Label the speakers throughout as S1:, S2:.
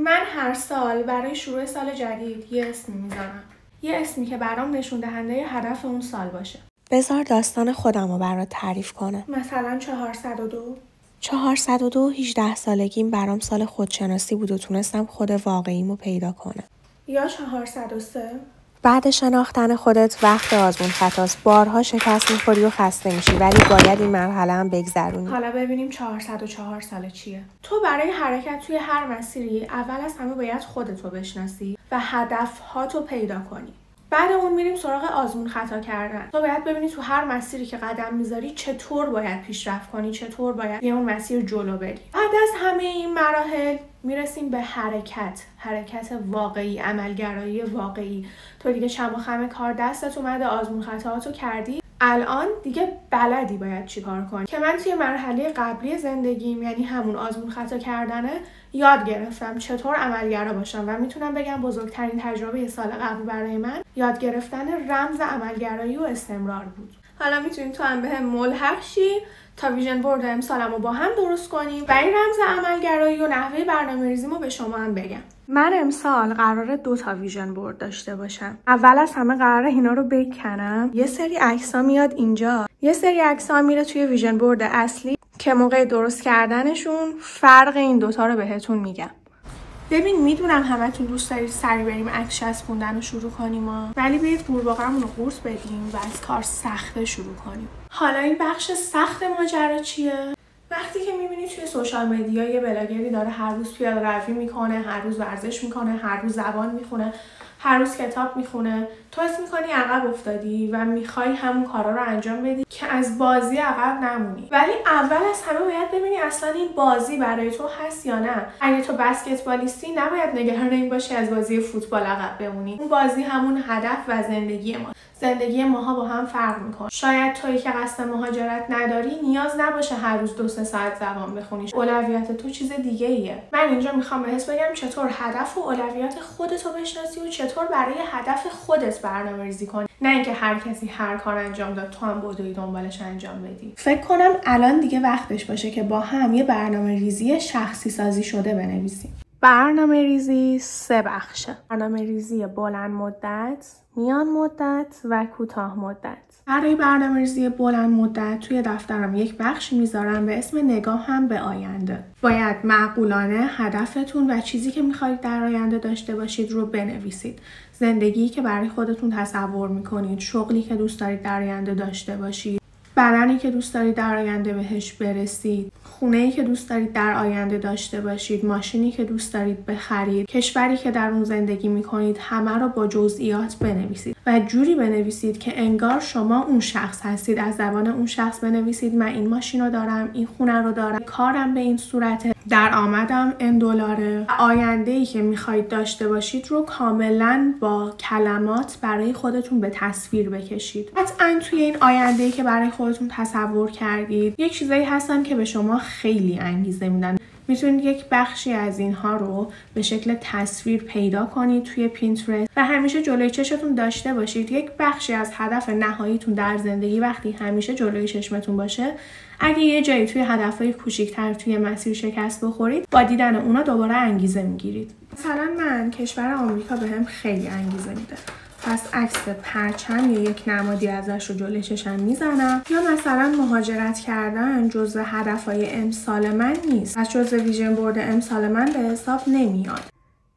S1: من هر سال برای شروع سال جدید یه اسمی میذارم. یه اسمی که برام نشون دهنده هدف اون سال باشه.
S2: بذار داستان خودم رو برات تعریف کنم.
S1: مثلا 402.
S2: 402 18 سالگیم برام سال خودشناسی بود و تونستم خود واقعیمو پیدا کنم.
S1: یا 403.
S2: بعد شناختن خودت وقت آزمون خطاست. بارها شکست میخوری و خسته میشی ولی باید این مرحله هم بگذرونی.
S1: حالا ببینیم 404 سال چیه. تو برای حرکت توی هر مسیری اول از همه باید خودتو بشناسی و هدفهاتو پیدا کنی. بعد اون میریم سراغ آزمون خطا کردن. تو باید ببینی تو هر مسیری که قدم میذاری چطور باید پیشرفت کنی، چطور باید یه اون مسیر جلو بری. بعد از همه این مراحل میرسیم به حرکت واقعی، عملگرایی واقعی. تو دیگه چم و خم کار دستت اومده، آزمون خطاهاتو کردی. الان دیگه بلدی باید چی کار کنی. که من توی مرحله قبلی زندگیم، یعنی همون آزمون خطا کردنه، یاد گرفتم چطور عملگرا باشم و میتونم بگم بزرگترین تجربه سال قبل برای من یاد گرفتن رمز عملگرایی و استمرار بود. حالا میتونی تو هم بهم ملحق شی تا ویژن بورد امسالمو با هم درست کنیم و این رمز عملگرایی و نحوه برنامه‌ریزیمو به شما هم بگم. من امسال قراره 2 تا ویژن بورد داشته باشم. اول از همه قراره اینا رو بکنم. یه سری عکس‌ها میاد اینجا، یه سری عکس‌ها میره توی ویژن بورد اصلی که موقع درست کردنشون فرق این 2 تا رو بهتون میگم. ببین میدونم همتون دوست دارید سری بریم عکس چسبوندن رو شروع کنیم ولی بیاید قورباغه‌مون رو قورت بدیم و از کار سخته شروع کنیم. حالا این بخش سخت ماجرا چیه؟ وقتی که میبینی توی سوشال مدیا یه بلاگری داره هر روز پیاده‌روی میکنه، هر روز ورزش میکنه، هر روز زبان میخونه، هر روز کتاب میخونه، تو حس میکنی عقب افتادی و میخوای همون کارا رو انجام بدی که از بازی عقب نمونی. ولی اول از همه باید ببینی اصلا این بازی برای تو هست یا نه. اگه تو بسکتبالیستی نباید نگران این باشی از بازی فوتبال عقب بمونی. اون بازی همون هدف و زندگی ما. زندگی ماها با هم فرق میکنه. شاید تویی که قصد مهاجرت نداری نیاز نباشه هر روز 2-3 ساعت زبان بخونی. اولویت تو چیز دیگه ایه. من اینجا میخوام بهت بگم چطور هدف و اولویت خودتو بشناسی و چطور برای هدف خودت برنامه‌ریزی کنی. نه اینکه هر کسی هر کار انجام داد تو هم بدوی دنبالش انجام بدی. فکر کنم الان دیگه وقتش باشه که با هم یه برنامه‌ریزی شخصی سازی شده بنویسیم. برنامه‌ریزی 3 بخشه. برنامه‌ریزی بلند مدت، میان مدت و کوتاه مدت. برای برنامه‌ریزی بلند مدت توی دفترم یک بخش میذارم به اسم نگاه هم به آینده. باید معقولانه هدفتون و چیزی که میخواید در آینده داشته باشید رو بنویسید. زندگی که برای خودتون تصور میکنید، شغلی که دوست دارید در آینده داشته باشید، بدنی که دوست دارید در آینده بهش برسید، خونه‌ای که دوست دارید در آینده داشته باشید، ماشینی که دوست دارید بخرید، کشوری که در اون زندگی میکنید، همه رو با جزئیات بنویسید و جوری بنویسید که انگار شما اون شخص هستید. از زبان اون شخص بنویسید من این ماشین رو دارم، این خونه رو دارم، کارم به این صورته، درآمدم این دلاره. آینده‌ای که میخواید داشته باشید رو کاملا با کلمات برای خودتون به تصویر بکشید. قطعاً توی این آینده‌ای که برای خودتون تصور کردید یک چیزایی هستن که به شما خیلی انگیزه میدن. میتونید یک بخشی از اینها رو به شکل تصویر پیدا کنید توی پینترست و همیشه جلوی چشمتون داشته باشید. یک بخشی از هدف نهاییتون در زندگی وقتی همیشه جلوی چشمتون باشه، اگه یه جایی توی هدفهای کوچیک‌تر توی مسیر شکست بخورید، با دیدن اونا دوباره انگیزه میگیرید. مثلا من کشور آمریکا بهم خیلی انگیزه میده. پس عکس پرچم یا یک نمادی ازش رو جلوی چشم میزنم. یا مثلا مهاجرت کردن جزء هدفهای امسال من نیست. از جزء ویژن بورد امسال من به حساب نمیاد.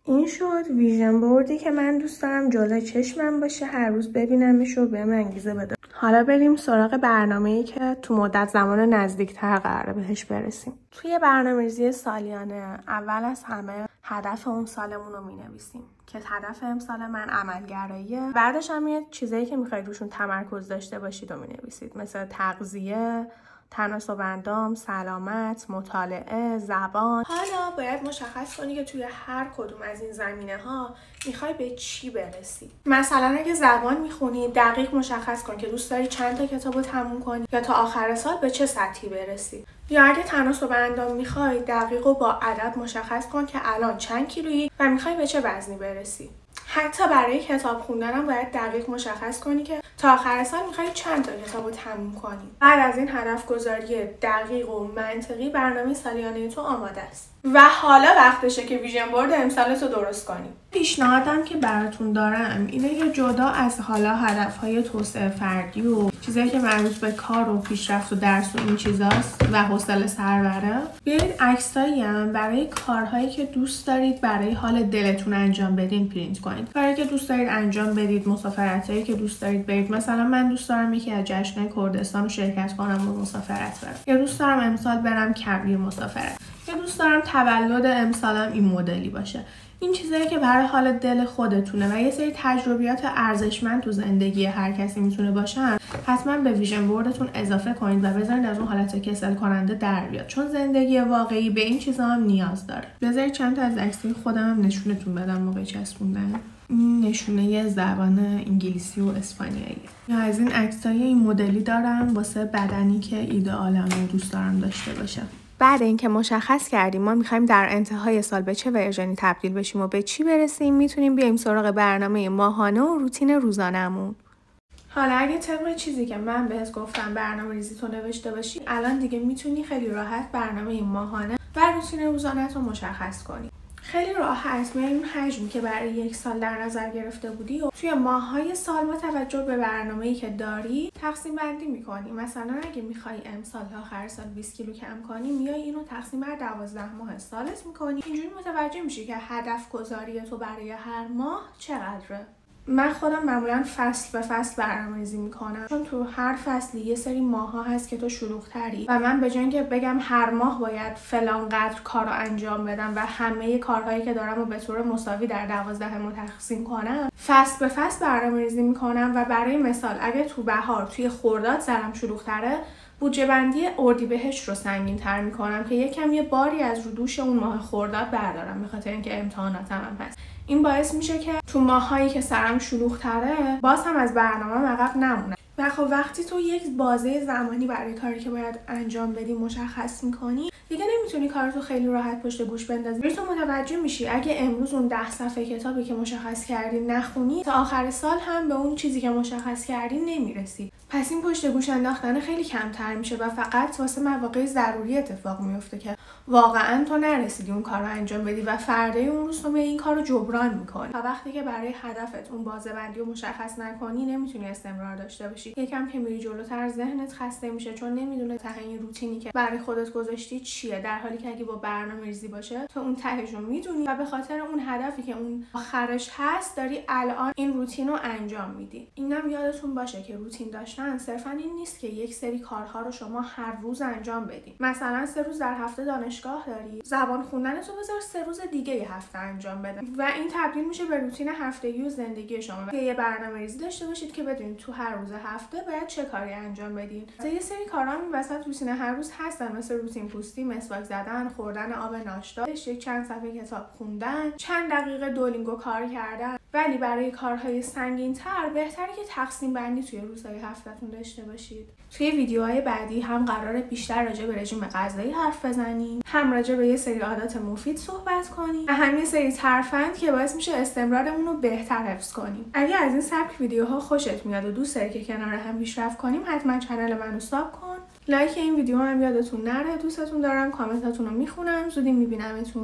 S1: این شد ویژن بوردی که من دوست دارم جلوی چشمم باشه، هر روز ببینمش و بهم انگیزه بده. حالا بریم سراغ برنامه‌ای که تو مدت زمان نزدیکتر قراره بهش برسیم. توی برنامه‌ریزی سالیانه اول از همه هدف اون سالمون رو می‌نویسیم که هدف امسال من عملگراییه. بعدش هم یه چیزایی که می‌خواید روشون تمرکز داشته باشید و می‌نویسید، مثل تغذیه، تناسب اندام، سلامت، مطالعه، زبان. حالا باید مشخص کنی که توی هر کدوم از این زمینه‌ها میخوای به چی برسی. مثلا اگه زبان میخونی دقیق مشخص کن که دوست داری چند تا کتابو تموم کنی یا تا آخر سال به چه سطحی برسی. یا اگه تناسب اندام میخوای دقیق و با عدد مشخص کن که الان چند کیلویی و میخوای به چه وزنی برسی. حتی برای کتاب خوندنم باید دقیق مشخص کنی که تا آخر سال میخوای چند تا کتابو تموم کنی. بعد از این هدف گذاری دقیق و منطقی برنامه سالیانه تو آماده است و حالا وقتشه که ویژن بورد امسالتو درست کنی. پیشنهادم که براتون دارم اینه که جدا از حالا هدفهای توسعه فردی و چیزایی که مربوط به کار و پیشرفت و درس و این چیزاست و حوصله سربره، بیاید عکسایی هم برای کارهایی که دوست دارید برای حال دلتون انجام بدین پرینت کنید. کاری که دوست دارید انجام بدید، مسافرتایی که دوست دارید برید. مثلا من دوست دارم یکی از جشن‌های کردستان رو شرکت کنم و مسافرت برم، یا دوست دارم امسال برم کویر مسافرت، یا دوست دارم تولد امسالم این مدلی باشه. این چیزایی که برای حال دل خودتونه و یه سری تجربیات ارزشمند تو زندگی هر کسی میتونه باشن، حتما به ویژن بوردتون اضافه کنید و بذارید از اون حالت کسل کننده در بیاد، چون زندگی واقعی به این چیزا هم نیاز داره. بذارید چند تا از عکسای خودم هم نشونتون بدم موقع چسبوندن. این نشونه زبان انگلیسی و اسپانیایی. یا از این عکسای این مدلی دارم واسه بدنی که ایدئالم و دوست دارم داشته باشم.
S2: بعد اینکه مشخص کردیم ما می‌خوایم در انتهای سال به چه ورژنی تبدیل بشیم و به چی برسیم، میتونیم بیایم سراغ برنامه ماهانه و روتین روزانه‌مون.
S1: حالا اگه طبق چیزی که من بهت گفتم برنامه‌ریزی تو نوشته باشی، الان دیگه میتونی خیلی راحت برنامه ماهانه و روتین روزانه رو مشخص کنی. خیلی راحت میای اون حجمی که برای یک سال در نظر گرفته بودی و توی ماه‌های سال با توجه به برنامه‌ای که داری تقسیم بندی می‌کنی. مثلا اگه می‌خوای امسال تا آخر سال 20 کیلو کم کنی، میای اینو تقسیم بر 12 ماه سالت می‌کنی. اینجوری متوجه میشی که هدف گذاری تو برای هر ماه چقدره. من خودم معمولا فصل به فصل برنامه‌ریزی میکنم، چون تو هر فصلی یه سری ماها هست که تو شلوغ‌تری و من به جای اینکه بگم هر ماه باید فلان قدر کارو انجام بدم و همه کارهایی که دارم رو به طور مساوی در 12 ماه تقسیم کنم، فصل به فصل برنامه‌ریزی میکنم. و برای مثال اگه تو بهار توی خرداد سرم شلوغ‌تره، بودجه بندی اردیبهشت رو سنگین‌تر میکنم که یکم یه باری از رو دوش اون ماه خرداد بردارم، به خاطر اینکه امتحاناتم هم هست. این باعث میشه که تو ماهایی که سرم شلوغ‌تره باز هم از برنامه‌ام عقب نمونم. و خب وقتی تو یک بازه زمانی برای کاری که باید انجام بدی مشخص میکنی، دیگه نمیتونی کارتو خیلی راحت پشت گوش بندازی. تو متوجه میشی اگه امروز اون 10 صفحه کتابی که مشخص کردی نخونی، تا آخر سال هم به اون چیزی که مشخص کردی نمیرسی. پس این پشت گوش انداختن خیلی کمتر میشه و فقط واسه مواقع ضروری اتفاق میفته که واقعا تو نرسیدی اون کارو انجام بدی و فردای اون روز تو این کارو جبران میکنی. تا وقتی که برای هدفت اون بازه بندی رو مشخص نکنی، نمیتونی استمرار داشته باشی. یکم که میری جلوتر ذهنت خسته میشه، چون نمیدونه ته این روتینی که برای خودت گذاشتی چیه، در حالی که اگه با برنامه‌ریزی باشه تو اون تهش رو میدونی و به خاطر اون هدفی که اون آخرش هست داری الان این روتین رو انجام میدی. اینم یادتون باشه که روتین داشتن صرفا این نیست که یک سری کارها رو شما هر روز انجام بدی. مثلا 3 روز در هفته دانشگاه داری، زبان خوندنتو بذار 3 روز دیگه ی هفته انجام بده و این تبدیل میشه به روتین هفتگی و زندگی شما. و یه برنامه‌ریزی داشته باشید که بدونید تو هر روز هفته باید چه کاری انجام بدین. یه سری کارا هم وسط روتین هر روز هستن، مثل روتین پوستی، مسواک زدن، خوردن آب ناشتا، یک چند صفحه کتاب خوندن، چند دقیقه دولینگو کار کردن. ولی برای کارهای سنگین‌تر بهتره که تقسیم بندی توی روزهای هفته‌تون داشته باشید. توی ویدیوهای بعدی هم قراره بیشتر راجع به رژیم غذایی حرف بزنیم، هم راجع به یه سری عادات مفید صحبت کنیم و هم یه سری ترفند که باعث میشه استمرارمون رو بهتر حفظ کنیم. اگه از این سبک ویدیوها خوشت میاد و دوست داری که کنار هم پیشرفت کنیم، حتما کانال منو ساب کن. لایک این ویدیو هم یادتون نره. دوستتون دارم. کامنتاتون رو میخونم. زودی میبینمتون.